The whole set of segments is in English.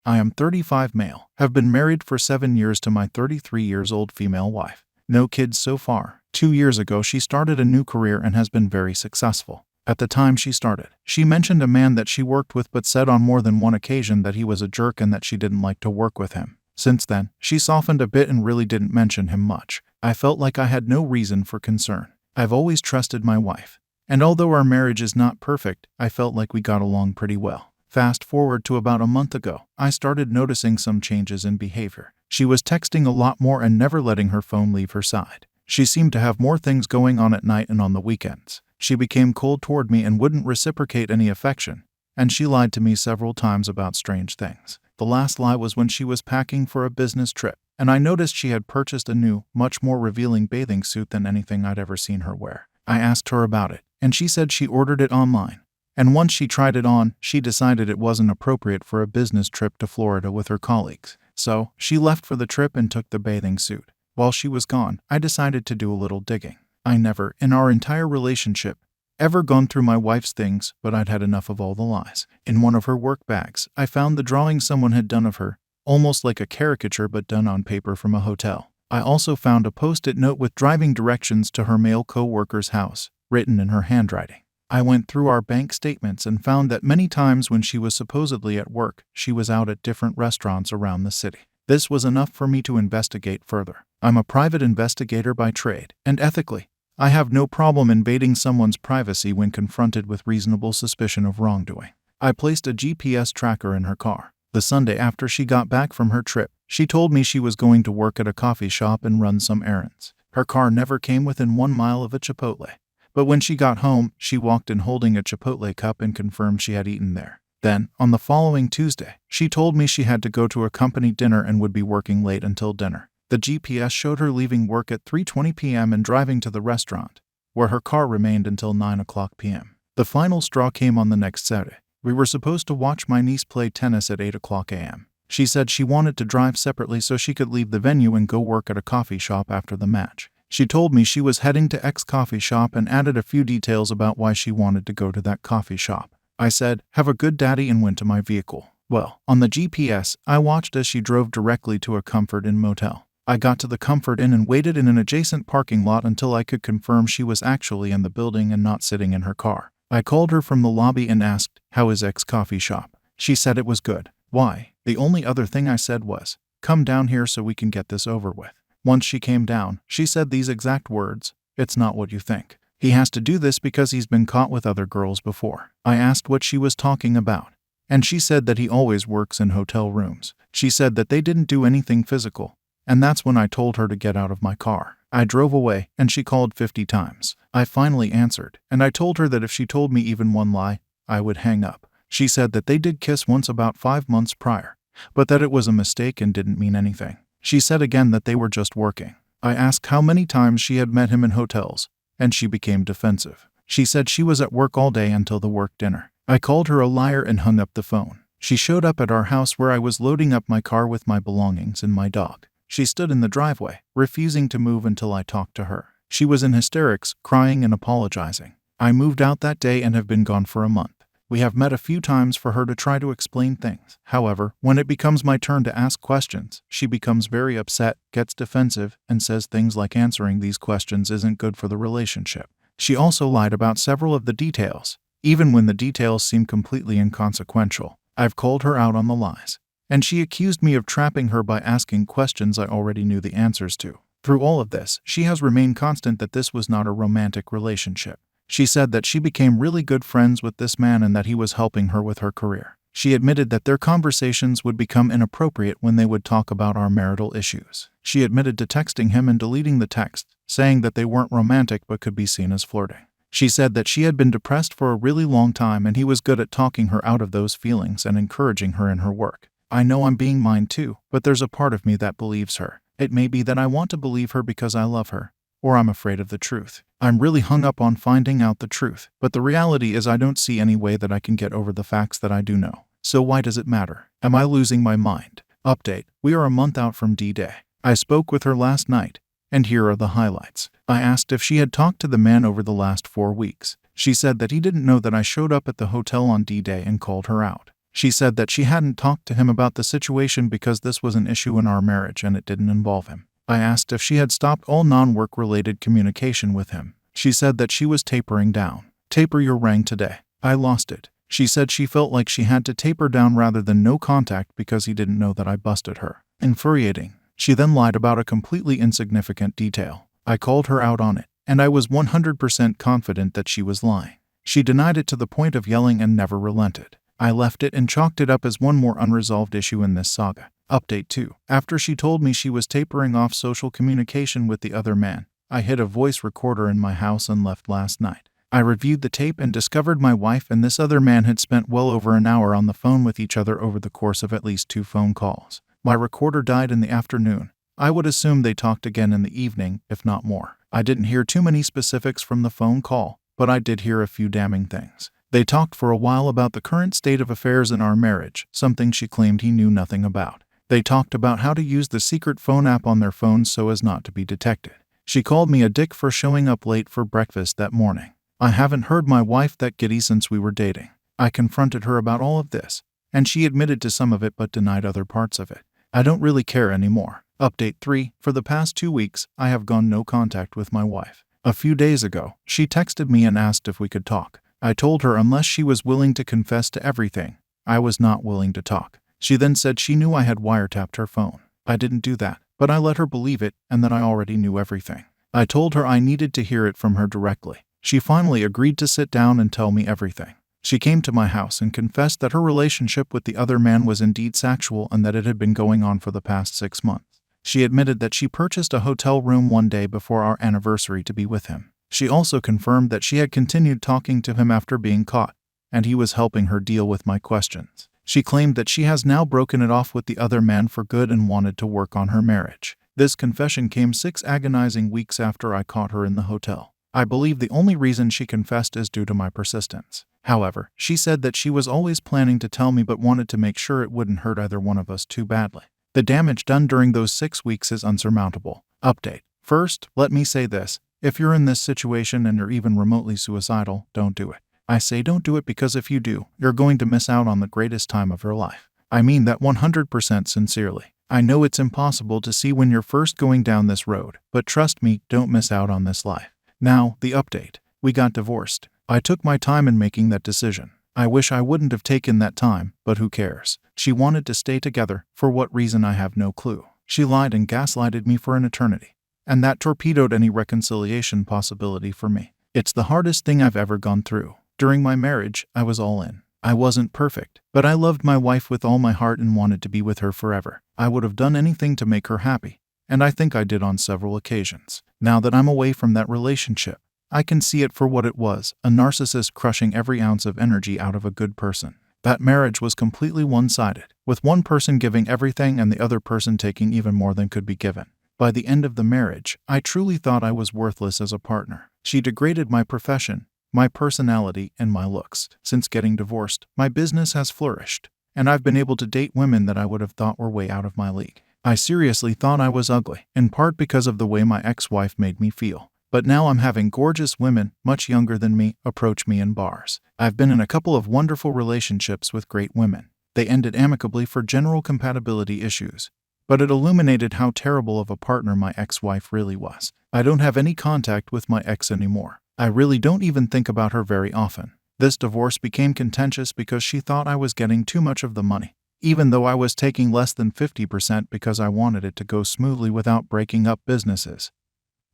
I am 35 male, have been married for 7 years to my 33 years old female wife. No kids so far. 2 years ago she started a new career and has been very successful. At the time she started, she mentioned a man that she worked with but said on more than one occasion that he was a jerk and that she didn't like to work with him. Since then, she softened a bit and really didn't mention him much. I felt like I had no reason for concern. I've always trusted my wife. And although our marriage is not perfect, I felt like we got along pretty well. Fast forward to about a month ago, I started noticing some changes in behavior. She was texting a lot more and never letting her phone leave her side. She seemed to have more things going on at night and on the weekends. She became cold toward me and wouldn't reciprocate any affection, and she lied to me several times about strange things. The last lie was when she was packing for a business trip, and I noticed she had purchased a new, much more revealing bathing suit than anything I'd ever seen her wear. I asked her about it, and she said she ordered it online. And once she tried it on, she decided it wasn't appropriate for a business trip to Florida with her colleagues. So, she left for the trip and took the bathing suit. While she was gone, I decided to do a little digging. I never, in our entire relationship, ever gone through my wife's things, but I'd had enough of all the lies. In one of her work bags, I found the drawing someone had done of her, almost like a caricature but done on paper from a hotel. I also found a post-it note with driving directions to her male co-worker's house, written in her handwriting. I went through our bank statements and found that many times when she was supposedly at work, she was out at different restaurants around the city. This was enough for me to investigate further. I'm a private investigator by trade, and ethically, I have no problem invading someone's privacy when confronted with reasonable suspicion of wrongdoing. I placed a GPS tracker in her car. The Sunday after she got back from her trip, she told me she was going to work at a coffee shop and run some errands. Her car never came within 1 mile of a Chipotle. But when she got home, she walked in holding a Chipotle cup and confirmed she had eaten there. Then, on the following Tuesday, she told me she had to go to a company dinner and would be working late until dinner. The GPS showed her leaving work at 3:20 p.m. and driving to the restaurant, where her car remained until 9 o'clock p.m. The final straw came on the next Saturday. We were supposed to watch my niece play tennis at 8 o'clock a.m. She said she wanted to drive separately so she could leave the venue and go work at a coffee shop after the match. She told me she was heading to X coffee shop and added a few details about why she wanted to go to that coffee shop. I said, "Have a good daddy," and went to my vehicle. Well, on the GPS, I watched as she drove directly to a Comfort Inn motel. I got to the Comfort Inn and waited in an adjacent parking lot until I could confirm she was actually in the building and not sitting in her car. I called her from the lobby and asked, "How is X coffee shop?" She said it was good. Why? The only other thing I said was, "Come down here so we can get this over with." Once she came down, she said these exact words, "It's not what you think. He has to do this because he's been caught with other girls before." I asked what she was talking about, and she said that he always works in hotel rooms. She said that they didn't do anything physical, and that's when I told her to get out of my car. I drove away, and she called 50 times. I finally answered, and I told her that if she told me even one lie, I would hang up. She said that they did kiss once about 5 months prior, but that it was a mistake and didn't mean anything. She said again that they were just working. I asked how many times she had met him in hotels, and she became defensive. She said she was at work all day until the work dinner. I called her a liar and hung up the phone. She showed up at our house where I was loading up my car with my belongings and my dog. She stood in the driveway, refusing to move until I talked to her. She was in hysterics, crying and apologizing. I moved out that day and have been gone for a month. We have met a few times for her to try to explain things. However, when it becomes my turn to ask questions, she becomes very upset, gets defensive, and says things like answering these questions isn't good for the relationship. She also lied about several of the details, even when the details seem completely inconsequential. I've called her out on the lies, and she accused me of trapping her by asking questions I already knew the answers to. Through all of this, she has remained constant that this was not a romantic relationship. She said that she became really good friends with this man and that he was helping her with her career. She admitted that their conversations would become inappropriate when they would talk about our marital issues. She admitted to texting him and deleting the text, saying that they weren't romantic but could be seen as flirting. She said that she had been depressed for a really long time and he was good at talking her out of those feelings and encouraging her in her work. I know I'm being mine too, but there's a part of me that believes her. It may be that I want to believe her because I love her, or I'm afraid of the truth. I'm really hung up on finding out the truth, but the reality is I don't see any way that I can get over the facts that I do know. So why does it matter? Am I losing my mind? Update: we are a month out from D-Day. I spoke with her last night, and here are the highlights. I asked if she had talked to the man over the last 4 weeks. She said that he didn't know that I showed up at the hotel on D-Day and called her out. She said that she hadn't talked to him about the situation because this was an issue in our marriage and it didn't involve him. I asked if she had stopped all non-work related communication with him. She said that she was tapering down. Taper your rang today. I lost it. She said she felt like she had to taper down rather than no contact because he didn't know that I busted her. Infuriating. She then lied about a completely insignificant detail. I called her out on it, and I was 100% confident that she was lying. She denied it to the point of yelling and never relented. I left it and chalked it up as one more unresolved issue in this saga. Update 2. After she told me she was tapering off social communication with the other man, I hid a voice recorder in my house and left last night. I reviewed the tape and discovered my wife and this other man had spent well over an hour on the phone with each other over the course of at least 2 phone calls. My recorder died in the afternoon. I would assume they talked again in the evening, if not more. I didn't hear too many specifics from the phone call, but I did hear a few damning things. They talked for a while about the current state of affairs in our marriage, something she claimed he knew nothing about. They talked about how to use the secret phone app on their phones so as not to be detected. She called me a dick for showing up late for breakfast that morning. I haven't heard my wife that giddy since we were dating. I confronted her about all of this, and she admitted to some of it but denied other parts of it. I don't really care anymore. Update 3. For the past 2 weeks, I have gone no contact with my wife. A few days ago, she texted me and asked if we could talk. I told her unless she was willing to confess to everything, I was not willing to talk. She then said she knew I had wiretapped her phone. I didn't do that, but I let her believe it and that I already knew everything. I told her I needed to hear it from her directly. She finally agreed to sit down and tell me everything. She came to my house and confessed that her relationship with the other man was indeed sexual and that it had been going on for the past 6 months. She admitted that she purchased a hotel room one day before our anniversary to be with him. She also confirmed that she had continued talking to him after being caught, and he was helping her deal with my questions. She claimed that she has now broken it off with the other man for good and wanted to work on her marriage. This confession came 6 agonizing weeks after I caught her in the hotel. I believe the only reason she confessed is due to my persistence. However, she said that she was always planning to tell me but wanted to make sure it wouldn't hurt either one of us too badly. The damage done during those 6 weeks is unsurmountable. Update. First, let me say this. If you're in this situation and you're even remotely suicidal, don't do it. I say don't do it because if you do, you're going to miss out on the greatest time of your life. I mean that 100% sincerely. I know it's impossible to see when you're first going down this road, but trust me, don't miss out on this life. Now, the update. We got divorced. I took my time in making that decision. I wish I wouldn't have taken that time, but who cares? She wanted to stay together, for what reason I have no clue. She lied and gaslighted me for an eternity, and that torpedoed any reconciliation possibility for me. It's the hardest thing I've ever gone through. During my marriage, I was all in. I wasn't perfect, but I loved my wife with all my heart and wanted to be with her forever. I would have done anything to make her happy, and I think I did on several occasions. Now that I'm away from that relationship, I can see it for what it was, a narcissist crushing every ounce of energy out of a good person. That marriage was completely one-sided, with one person giving everything and the other person taking even more than could be given. By the end of the marriage, I truly thought I was worthless as a partner. She degraded my profession, my personality, and my looks. Since getting divorced, my business has flourished, and I've been able to date women that I would have thought were way out of my league. I seriously thought I was ugly, in part because of the way my ex-wife made me feel. But now I'm having gorgeous women, much younger than me, approach me in bars. I've been in a couple of wonderful relationships with great women. They ended amicably for general compatibility issues, but it illuminated how terrible of a partner my ex-wife really was. I don't have any contact with my ex anymore. I really don't even think about her very often. This divorce became contentious because she thought I was getting too much of the money, even though I was taking less than 50% because I wanted it to go smoothly without breaking up businesses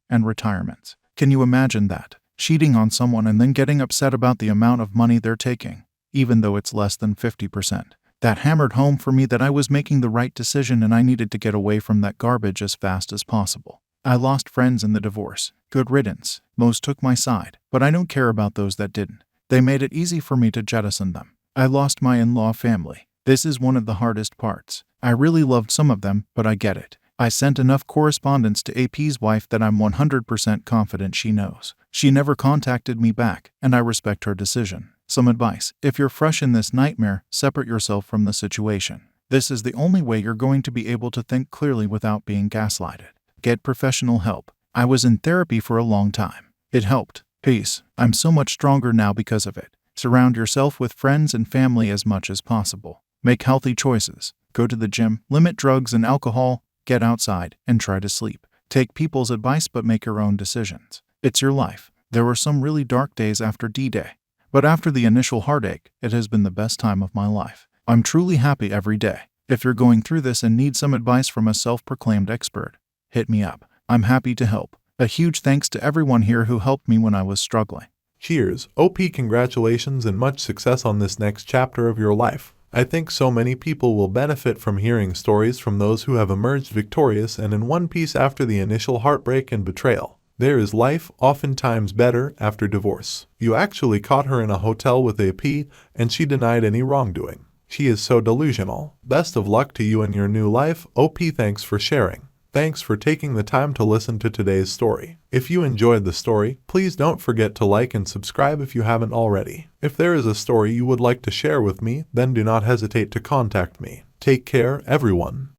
and retirements. Can you imagine that? Cheating on someone and then getting upset about the amount of money they're taking, even though it's less than 50%. That hammered home for me that I was making the right decision and I needed to get away from that garbage as fast as possible. I lost friends in the divorce. Good riddance. Most took my side, but I don't care about those that didn't. They made it easy for me to jettison them. I lost my in-law family. This is one of the hardest parts. I really loved some of them, but I get it. I sent enough correspondence to AP's wife that I'm 100% confident she knows. She never contacted me back, and I respect her decision. Some advice. If you're fresh in this nightmare, separate yourself from the situation. This is the only way you're going to be able to think clearly without being gaslighted. Get professional help. I was in therapy for a long time. It helped. Peace. I'm so much stronger now because of it. Surround yourself with friends and family as much as possible. Make healthy choices. Go to the gym, limit drugs and alcohol, get outside, and try to sleep. Take people's advice but make your own decisions. It's your life. There were some really dark days after D-Day. But after the initial heartache, it has been the best time of my life. I'm truly happy every day. If you're going through this and need some advice from a self-proclaimed expert, hit me up. I'm happy to help. A huge thanks to everyone here who helped me when I was struggling. Cheers, OP, congratulations and much success on this next chapter of your life. I think so many people will benefit from hearing stories from those who have emerged victorious and in one piece after the initial heartbreak and betrayal. There is life oftentimes better after divorce. You actually caught her in a hotel with AP and she denied any wrongdoing. She is so delusional. Best of luck to you in your new life. OP, thanks for sharing. Thanks for taking the time to listen to today's story. If you enjoyed the story, please don't forget to like and subscribe if you haven't already. If there is a story you would like to share with me, then do not hesitate to contact me. Take care, everyone.